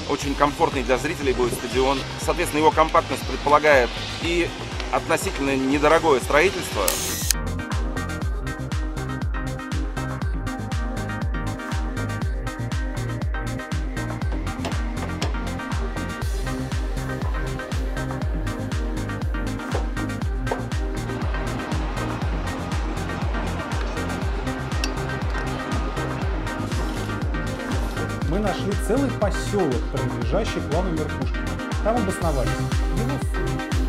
Очень комфортный для зрителей будет стадион. Соответственно, его компактность предполагает и относительно недорогое строительство. Мы нашли целый поселок, принадлежащий клану Меркушкина. Там обосновались его сын,